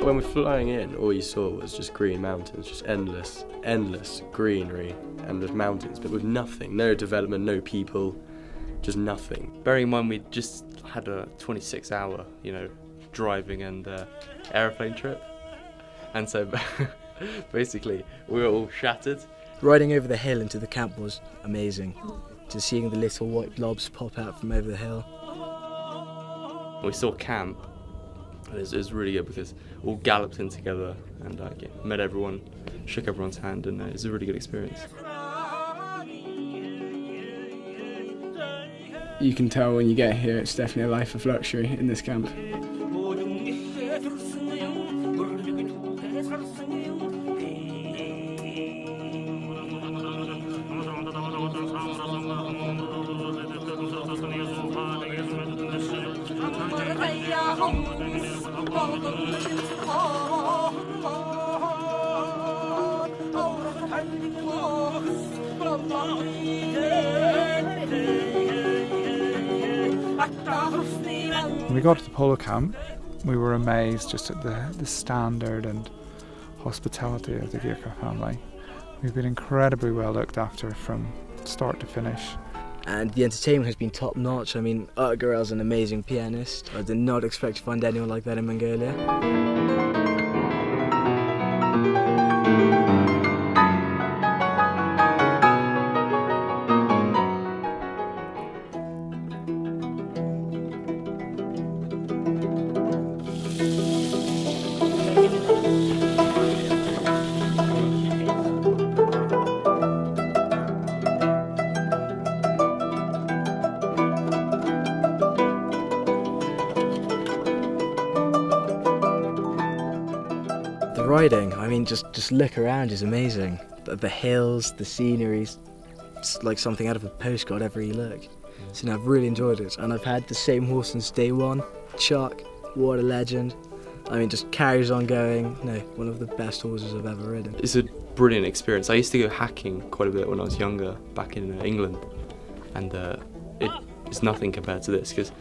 When we're flying in, all you saw was just green mountains, just endless greenery, endless mountains, but with nothing, no development, no people, just nothing. Bearing in mind we just had a 26-hour, driving and aeroplane trip, and so basically we were all shattered. Riding over the hill into the camp was amazing. Just seeing the little white blobs pop out from over the hill. We saw camp. It was really good because we all galloped in together and met everyone, shook everyone's hand, and it was a really good experience. You can tell when you get here it's definitely a life of luxury in this camp. When we got to the Polo camp, we were amazed just at the standard and hospitality of the Genghis family. We've been incredibly well looked after from start to finish. And the entertainment has been top notch. I mean, Artgarel's an amazing pianist. I did not expect to find anyone like that in Mongolia. The riding, I mean, just look around is amazing. The hills, the scenery, it's like something out of a postcard everywhere you look. So I've really enjoyed it, and I've had the same horse since day one. Chuck, what a legend. I mean, just carries on going. No, one of the best horses I've ever ridden. It's a brilliant experience. I used to go hacking quite a bit when I was younger, back in England, and it's nothing compared to this, because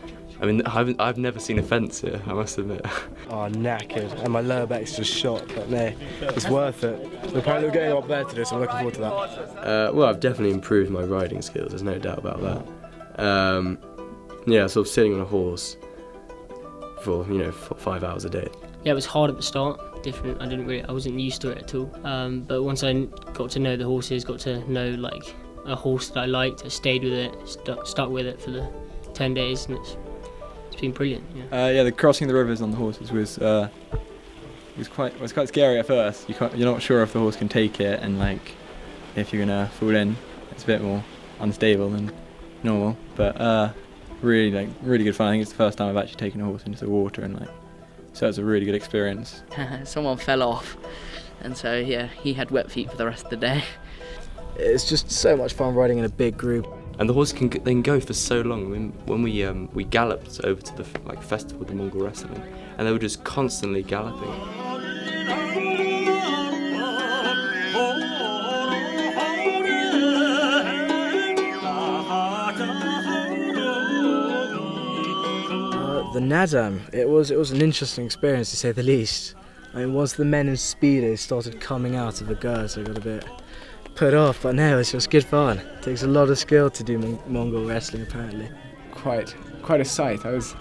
I mean, I've never seen a fence here, I must admit. Oh, knackered, and my lower back's just shot, but no, it's worth it. So apparently we're getting a lot better today, so I'm looking forward to that. Well, I've definitely improved my riding skills, there's no doubt about that. Yeah, sort of sitting on a horse for, 5 hours a day. Yeah, it was hard at the start, different. I wasn't used to it at all. But once I got to know the horses, got to know like a horse that I liked, I stayed with it, stuck with it for the 10 days, and it's been brilliant. Yeah, the crossing the rivers on the horses was quite scary at first. You're not sure if the horse can take it, and like if you're gonna fall in, it's a bit more unstable than normal. But really good fun. I think it's the first time I've actually taken a horse into the water, and so it's a really good experience. Someone fell off, and so yeah, he had wet feet for the rest of the day. It's just so much fun riding in a big group. And the horses can go for so long. I mean, when we galloped over to the festival, the Mongol wrestling, and they were just constantly galloping. The Nadam, it was an interesting experience to say the least. I mean, once the men in speedos started coming out of the girts, I got a bit put off, but no, it's just good fun. It takes a lot of skill to do Mongol wrestling, apparently. Quite a sight. I was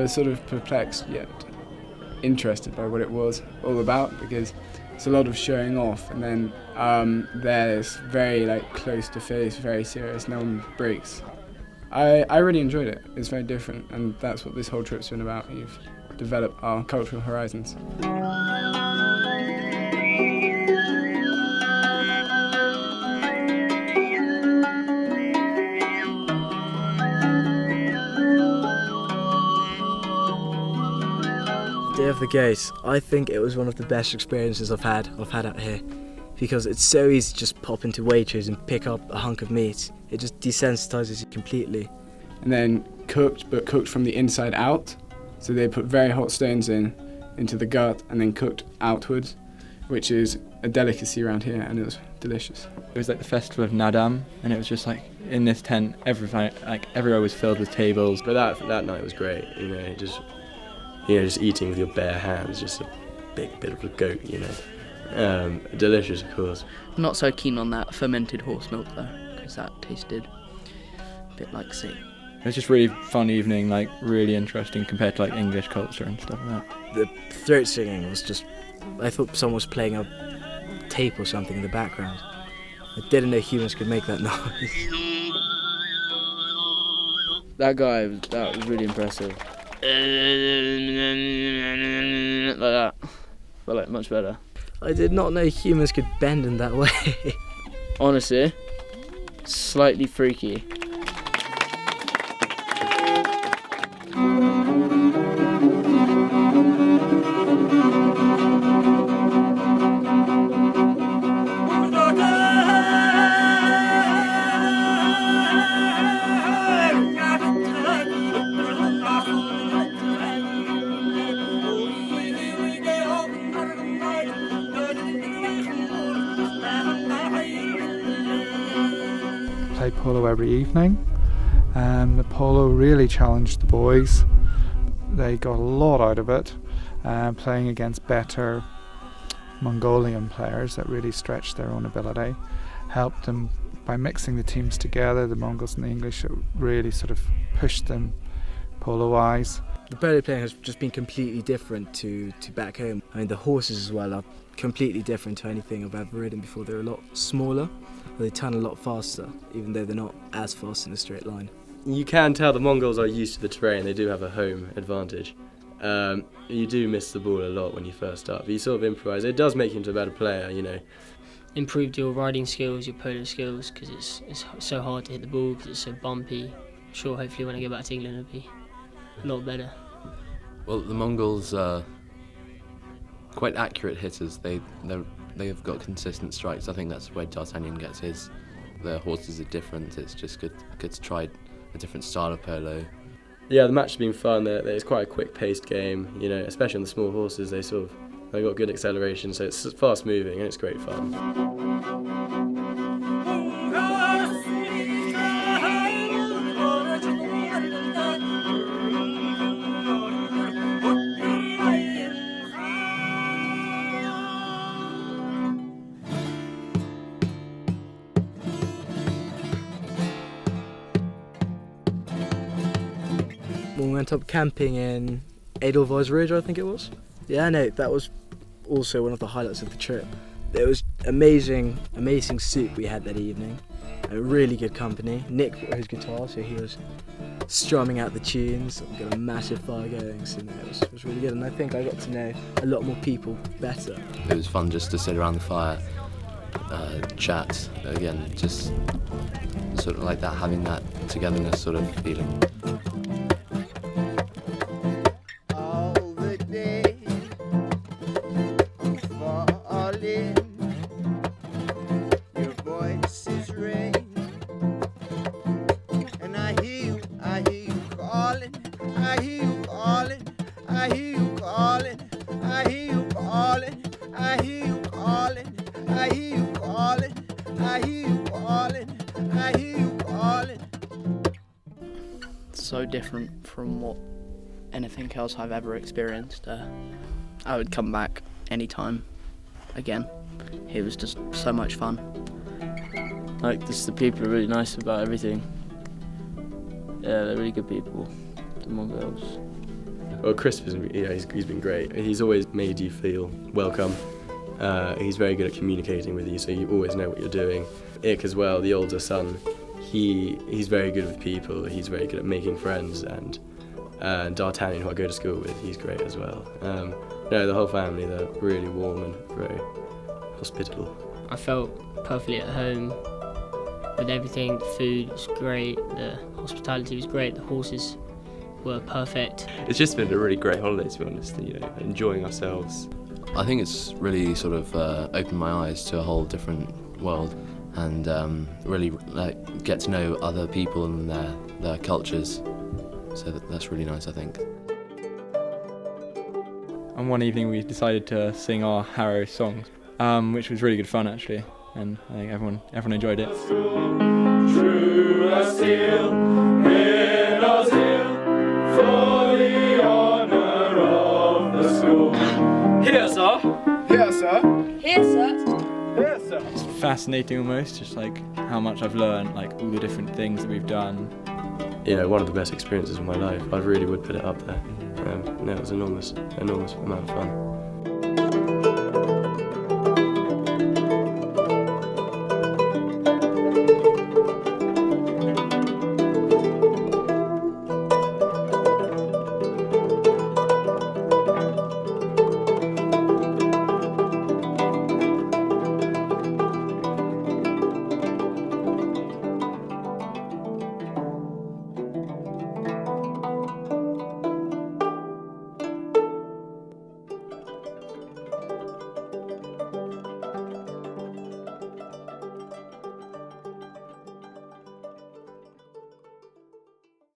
sort of perplexed yet interested by what it was all about, because it's a lot of showing off, and then there's very close to face, very serious, no one breaks. I really enjoyed it. It's very different, and that's what this whole trip's been about. You've developed our cultural horizons. Day of the Gate, I think it was one of the best experiences I've had out here, because it's so easy to just pop into Waitrose and pick up a hunk of meat. It just desensitizes you completely. And then cooked from the inside out. So they put very hot stones into the gut and then cooked outwards, which is a delicacy around here, and it was delicious. It was like the festival of Nadam, and it was just like in this tent, everywhere was filled with tables. But that night was great. just eating with your bare hands, just a big bit of a goat, delicious, of course. Not so keen on that fermented horse milk though, because that tasted a bit like sea. It was just really fun evening, like really interesting compared to like English culture and stuff like that. The throat singing was just, I thought someone was playing a tape or something in the background. I didn't know humans could make that noise. That was really impressive. Like that, but like much better. I did not know humans could bend in that way. Honestly, slightly freaky. Play polo every evening, and the polo really challenged the boys. They got a lot out of it, playing against better Mongolian players that really stretched their own ability, helped them by mixing the teams together, the Mongols and the English. It really sort of pushed them polo-wise. The polo playing has just been completely different to back home. I mean, the horses as well are completely different to anything I've ever ridden before. They're a lot smaller, but they turn a lot faster, even though they're not as fast in a straight line. You can tell the Mongols are used to the terrain. They do have a home advantage. You do miss the ball a lot when you first start, but you sort of improvise. It does make you into a better player, Improved your riding skills, your polo skills, because it's so hard to hit the ball because it's so bumpy. I'm sure hopefully when I go back to England it'll be a lot better. Well, the Mongols are quite accurate hitters. They've got consistent strikes. I think that's where D'Artagnan gets his. The horses are different. It's just good to try a different style of polo. Yeah, the match has been fun. It's quite a quick-paced game, especially on the small horses. They've got good acceleration, so it's fast-moving and it's great fun. We went up camping in Edelweiss Ridge, I think it was. Yeah, no, that was also one of the highlights of the trip. It was amazing soup we had that evening. A really good company. Nick brought his guitar, so he was strumming out the tunes. We got a massive fire going, so it was really good. And I think I got to know a lot more people better. It was fun just to sit around the fire, chat. Again, just sort of like that, having that togetherness sort of feeling. So different from what anything else I've ever experienced. I would come back anytime again. It was just so much fun. Like, just the people are really nice about everything. Yeah, they're really good people, the Mongols. Well, Chris, he's been great. He's always made you feel welcome. He's very good at communicating with you, so you always know what you're doing. Ick as well, the older son, he's very good with people. He's very good at making friends, and D'Artagnan, who I go to school with, he's great as well. The whole family, they're really warm and very hospitable. I felt perfectly at home with everything. The food was great, the hospitality was great, the horses were perfect. It's just been a really great holiday, to be honest, enjoying ourselves. I think it's really sort of opened my eyes to a whole different world, and really get to know other people and their cultures. So that's really nice, I think. And one evening we decided to sing our Harrow songs, which was really good fun actually, and I think everyone enjoyed it. True as steel, in our zeal, for the honour of go. Here, sir. Here, sir. Here, sir. Here, sir. It's fascinating almost, just like how much I've learned, like all the different things that we've done. Yeah, one of the best experiences of my life. I really would put it up there. No, it was enormous amount of fun.